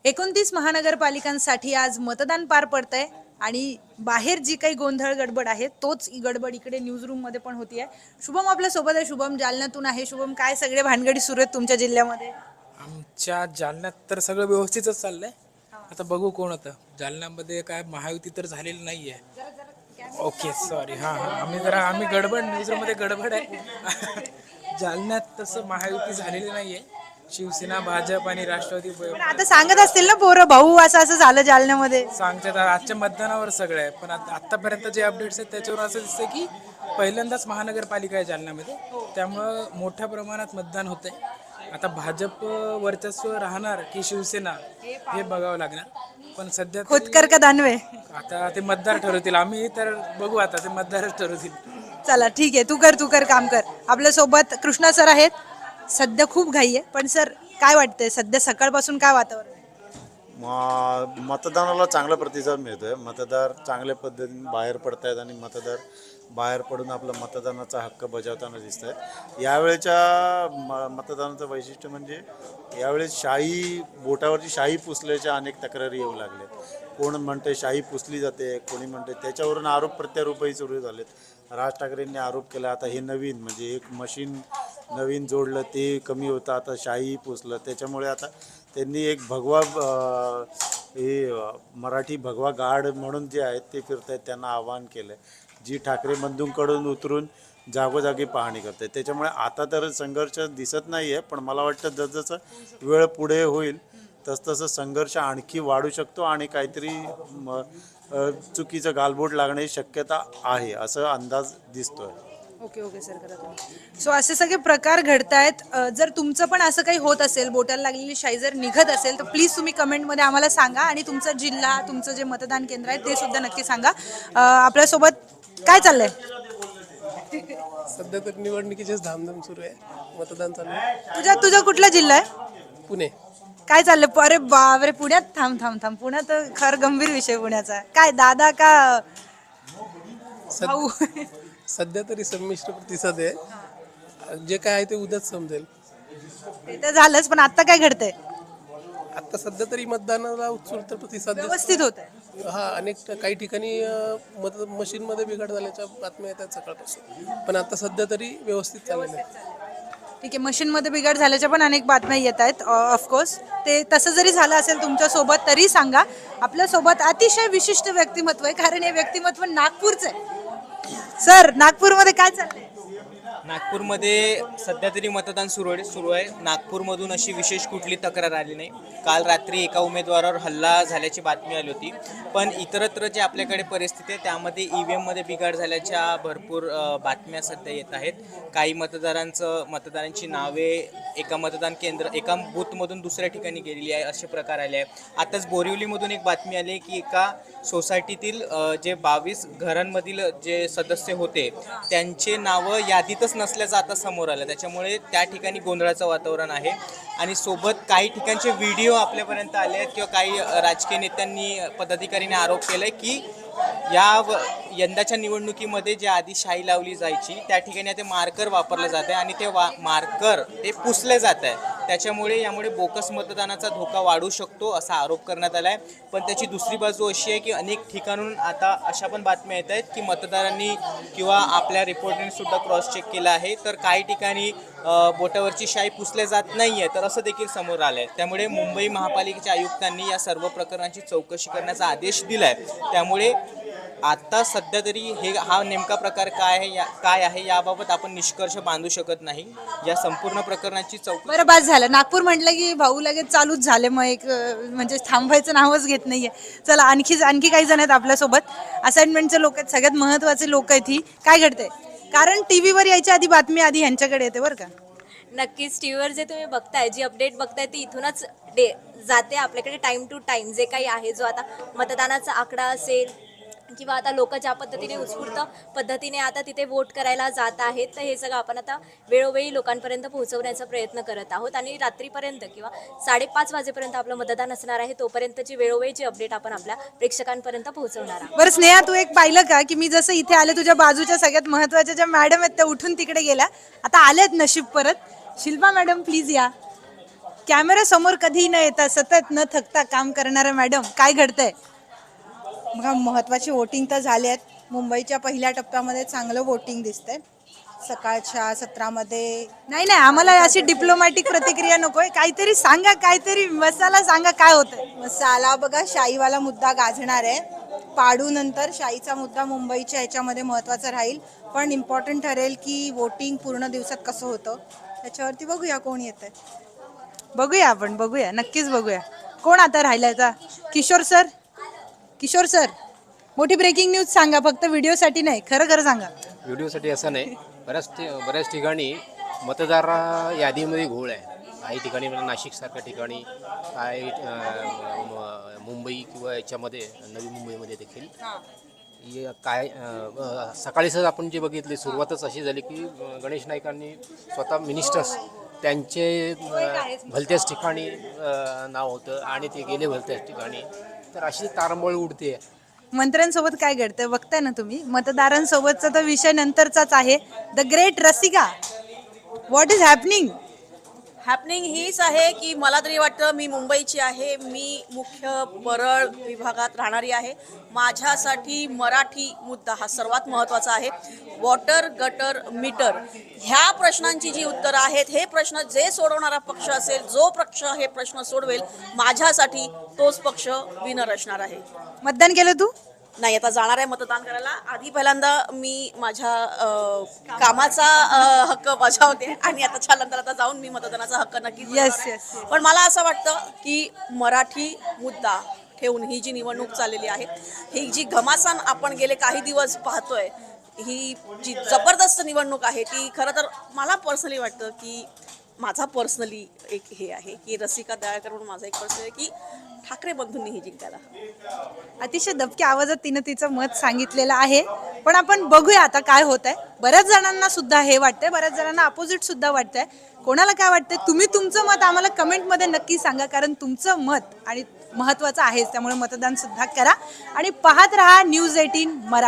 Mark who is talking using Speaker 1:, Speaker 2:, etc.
Speaker 1: 29 महानगरपालिकांसाठी आज मतदान पार पडतंय आणि बाहेर जी काही गोंधळ गडबड आहे तोच गडबड इकडे न्यूज रूम मध्ये पण होती आहे. शुभम आपल्या सोबत आहे. शुभम जालन्यातून आहे. शुभम, काय सगळे भानगडी सुरू आहेत तुमच्या जिल्ह्यामध्ये?
Speaker 2: आमच्या जालन्यात तर सगळं व्यवस्थितच चाललंय. आता बघू कोण होतं जालन्यामध्ये. काय महायुती तर झालेली नाहीये. ओके सॉरी, आम्ही गडबड न्यूजमध्ये गडबड आहे. जालन्यात तसं महायुती झालेली नाहीये. शिवसेना, भाजप आणि राष्ट्रवादी
Speaker 1: पण आता सांगत असतील ना पोरं, भाऊ असं असं झालं जालन्यामध्ये.
Speaker 2: सांगतात आजच्या मतदानावर सगळं आहे. पण आतापर्यंत जे अपडेट्स आहेत त्याच्यावर असं दिसतं की पहिल्यांदाच महानगरपालिका आहे जालन्यामध्ये, त्यामुळं मोठ्या प्रमाणात मतदान होतंय. आता भाजप वर्चस्व राहणार की शिवसेना हे बघावं लागणार. पण सध्या
Speaker 1: खोतकर का दानवे?
Speaker 2: आता ते मतदार ठरवतील. आम्ही तर बघू, आता ते मतदारच ठरवतील.
Speaker 1: चला ठीक आहे, तू कर काम कर. आपल्या सोबत कृष्णा सर आहेत. सध्या खूप घाई आहे, पण सर काय वाटतंय सध्या सकाळपासून काय वातावरण आहे?
Speaker 3: मतदानाला चांगला प्रतिसाद मिळतोय. मतदार चांगल्या पद्धतीने बाहेर पडत आहेत आणि मतदार बाहेर पडून आपला मतदानाचा हक्क बजावताना दिसत आहेत. यावेळेच्या मतदानाचं वैशिष्ट्य म्हणजे यावेळेस बोटावरची शाई पुसल्याच्या अनेक तक्रारी येऊ लागल्यात. कोण म्हणते शाई पुसली जाते, कोणी म्हणते, त्याच्यावरून आरोप प्रत्यारोपही सुरू झालेत. राज ठाकरेंनी आरोप केला, आता हे नवीन म्हणजे एक मशीन नवीन जोडलं ते कमी होतं, आता शाई पुसलं. त्याच्यामुळे आता त्यांनी एक मराठी भगवा गार्ड म्हणून जे आहेत ते फिरत आहेत, त्यांना आवाहन केलं आहे. जी ठाकरे बंधूंकडून उतरून जागोजागी पाहणी करत आहेत. त्याच्यामुळे आता तर संघर्ष दिसत नाही आहे, पण मला वाटतं जसजसं वेळ पुढे होईल तसतसं संघर्ष आणखी वाढू शकतो आणि काहीतरी चुकीचं गालबोट लागण्याची शक्यता आहे असं अंदाज दिसतोय.
Speaker 1: ओके सर, करा तुम्ही. सो असे सगळे प्रकार घडत आहेत. जर तुमचं पण असं काही होत असेल, बोटाला लागलेली शाई जर निघत असेल, तर प्लीज तुम्ही कमेंटमध्ये आम्हाला सांगा आणि तुमचा जिल्हा, तुमचं जे मतदान केंद्र आहे ते सुद्धा नक्की सांगा. आपल्यासोबत काय चाललंय?
Speaker 4: सध्या तर निवडणुकीचीच धामधूम सुरू आहे. मतदान चालू आहे.
Speaker 1: तुझा कुठला जिल्हा आहे?
Speaker 4: पुणे.
Speaker 1: काय चाललंय? अरे बापरे, पुण्यात? थांब. पुण्यात तर खर गंभीर विषय पुण्याचा. काय दादा का भाऊ?
Speaker 4: सध्या तरी संमिश्र प्रतिसाद आहे. जे काय आहे ते उद्याच समजेल.
Speaker 1: ते तर झालंच, पण आता काय घडतंय?
Speaker 4: आता सध्या तरी मतदानाला उत्स्फूर्त प्रतिसाद
Speaker 1: व्यवस्थित होत आहे.
Speaker 4: काही ठिकाणी मशीनमध्ये बिघाड झाल्याच्या बातम्या येतात सकाळपासून, पण आता सध्या तरी व्यवस्थित चाललेलं आहे.
Speaker 1: ठीक आहे, मशीनमध्ये बिघाड झाल्याच्या पण अनेक बातम्या येत आहेत. ऑफकोर्स ते तसं जरी झालं असेल तुमच्यासोबत तरी सांगा. आपल्यासोबत अतिशय विशिष्ट व्यक्तिमत्व आहे, कारण हे व्यक्तिमत्व नागपूरचं आहे. सर, नागपूरमध्ये काय चाललंय?
Speaker 5: नागपूरमध्ये सध्या तरी मतदान सुरू आहे. नागपूरमधून अशी विशेष कुठली तक्रार आली नाही. काल रात्री एका उमेदवारावर हल्ला झाल्याची बातमी आली होती, पण इतरत्र जे आपल्याकडे परिस्थिती आहे त्यामध्ये EVMमध्ये बिघाड झाल्याच्या भरपूर बातम्या सध्या येत आहेत. काही मतदारांची नावे एका बूथमधून दुसऱ्या ठिकाणी गेलेली आहे, असे प्रकार आले आहे. आताच बोरिवलीमधून एक बातमी आली की एका सोसायटीतील जे 22 घरांमधील जे सदस्य होते त्यांचे नावं यादीतच नसल्याचं आता समोर आलं. त्याच्यामुळे त्या ठिकाणी गोंधळाचं वातावरण आहे आणि सोबत काही ठिकाणचे व्हिडिओ आपल्यापर्यंत आले आहेत किंवा काही राजकीय नेत्यांनी, पदाधिकाऱ्यांनी आरोप केलाय की यंदाच्या निवडणुकीमध्ये जे आधी शाई लावली जायची त्या ठिकाणी ते मार्कर वापरले जात आहे आणि ते मार्कर पुसले जात आहे. यामुळे बोगस मतदानाचा धोका वाढू शकतो असा आरोप करण्यात आला आहे. पण त्याची दुसरी बाजू अशी आहे की अनेक ठिकाणून आता अशा पण बातम्या येत आहेत की मतदारांनी किंवा आपल्या रिपोर्टरने सुद्धा क्रॉस चेक केलं आहे, तर काही ठिकाणी बोटावरची शाई पुसले जात नाही आहे, तर असं देखील समोर आलं आहे. त्यामुळे मुंबई महापालिकेच्या आयुक्तांनी या सर्व प्रकरणांची चौकशी करण्याचा आदेश दिला आहे. त्यामुळे आता सध्या तरी हा नेमका प्रकार काय आहे याबाबत आपण निष्कर्ष बांधू शकत नाही. या संपूर्ण प्रकरणाची चौकशी.
Speaker 1: बरं, बाद झालं. नागपूर म्हटलं की भाऊ लगेच चालूच झाले, मग एक म्हणजे थांबायचं नावच घेत नाहीये. चला, आणखी काही जण आहेत आपल्यासोबत. असाइनमेंटचे लोक आहेत, सगळ्यात महत्वाचे लोक आहेत. ही काय घडते? कारण टीव्हीवर यायच्या आधी बातमी आधी ह्यांच्याकडे येते बरं का.
Speaker 6: नक्कीच टीव्हीवर जे तुम्ही बघताय, जी अपडेट बघताय ती इथूनच जाते आपल्याकडे टाइम टू टाइम. जे काही आहे, जो आता मतदानाचा आकडा असेल किंवा आता लोक ज्या पद्धतीने उत्स्फूर्त पद्धतीने आता तिथे वोट करायला जात आहेत, तर हे सगळं आपण आता वेळोवेळी लोकांपर्यंत पोहोचवण्याचा प्रयत्न करत आहोत. आणि रात्रीपर्यंत किंवा 5:30 वाजेपर्यंत आपलं मतदान असणार आहे, तोपर्यंतची वेळोवेळीची अपडेट आपण आपल्या प्रेक्षकांपर्यंत पोहोचवणार आहोत.
Speaker 1: बरं स्नेहा, तू एक पाहिलं का की मी जसं इथे आले, तुझ्या बाजूच्या सगळ्यात महत्वाच्या ज्या मॅडम आहेत त्या उठून तिकडे गेल्या, आता आल्यात नशीब परत. शिल्पा मॅडम प्लीज या. कॅमेरा समोर कधी न येता सतत न थकता काम करणाऱ्या मॅडम, काय घडतंय?
Speaker 7: बघा, महत्त्वाची वोटिंग तर झाले आहेत. मुंबईच्या पहिल्या टप्प्यामध्ये चांगलं वोटिंग दिसतंय. सकाळच्या सत्रामध्ये
Speaker 1: नाही नाही, आम्हाला अशी डिप्लोमॅटिक प्रतिक्रिया नकोय, काहीतरी सांगा, काहीतरी मसाला सांगा, काय होतंय?
Speaker 7: मसाला बघा, शाईवाला मुद्दा गाजणार आहे. पाडू नंतर शाईचा मुद्दा मुंबईच्या ह्याच्यामध्ये महत्त्वाचा राहील. पण इम्पॉर्टंट ठरेल की वोटिंग पूर्ण दिवसात कसं होतं त्याच्यावरती बघूया कोण येतंय.
Speaker 1: बघूया, आपण बघूया, नक्कीच बघूया. कोण आता राहिलाय आता? किशोर सर, किशोर सर, मोठी ब्रेकिंग न्यूज सांगा, फक्त व्हिडिओसाठी नाही, खरं खरं सांगा.
Speaker 8: व्हिडिओसाठी असं नाही, बऱ्याच ठिकाणी मतदार यादीमध्ये घोळ आहे. काही ठिकाणी म्हणजे नाशिकसारख्या ठिकाणी, काही मुंबई किंवा याच्यामध्ये नवी मुंबईमध्ये देखील काय सकाळीच आपण जे बघितले, सुरुवातच अशी झाली की गणेश नाईकांनी स्वतः मिनिस्टर्स त्यांचे भलत्याच ठिकाणी नाव होतं आणि ते गेले भलत्याच ठिकाणी. तर अशी तारंबळ उडते.
Speaker 1: मंत्र्यांसोबत काय घडतंय बघताय ना तुम्ही. मतदारांसोबतचा तर विषय नंतरचाच आहे. The great Rasika, what is happening?
Speaker 9: Happening हीच आहे की मला तरी वाटतं, मी मुंबईची आहे, मी मुख्य परळ विभागात राहणारी आहे. माझ्यासाठी मराठी मुद्दा हा सर्वात महत्त्वाचा आहे. वॉटर, गटर, मीटर ह्या प्रश्नांची जी उत्तरं आहेत, हे प्रश्न जे सोडवणारा पक्ष असेल, जो पक्ष हे प्रश्न सोडवेल, माझ्यासाठी तोच पक्ष विनर असणार आहे.
Speaker 1: मतदान केलं तू?
Speaker 9: नाही, आता जाणार आहे मतदान करायला. आधी पहिल्यांदा मी माझ्या कामाचा हक्क बजावते आणि आता नंतर आता जाऊन मी मतदानाचा हक्क नक्कीच
Speaker 1: Yes,
Speaker 9: बजावणार आहे.
Speaker 1: yes.
Speaker 9: पण मला असं वाटतं की मराठी मुद्दा ठेवून ही जी निवडणूक चाललेली आहे, ही जी घमासान आपण गेले काही दिवस पाहतोय, ही जी जबरदस्त निवडणूक आहे, ती खरं तर मला पर्सनली वाटतं की माझा पर्सनली एक हे आहे की रसिका दयाळकर म्हणून माझा एक पर्सनल आहे की ठाकरे बंधूंनी हे जिंकायला.
Speaker 1: अतिशय दबक्या आवाजात तिनं तिचं मत सांगितलेलं आहे. पण आपण बघूया आता काय होत आहे. बऱ्याच जणांना सुद्धा हे वाटतंय, बऱ्याच जणांना अपोजिट सुद्धा वाटतंय. कोणाला काय वाटतंय, तुम्ही तुमचं मत आम्हाला कमेंटमध्ये नक्की सांगा, कारण तुमचं मत आणि महत्त्वाचं आहेच. त्यामुळे मतदान सुद्धा करा आणि पाहत राहा न्यूज 18 मराठी.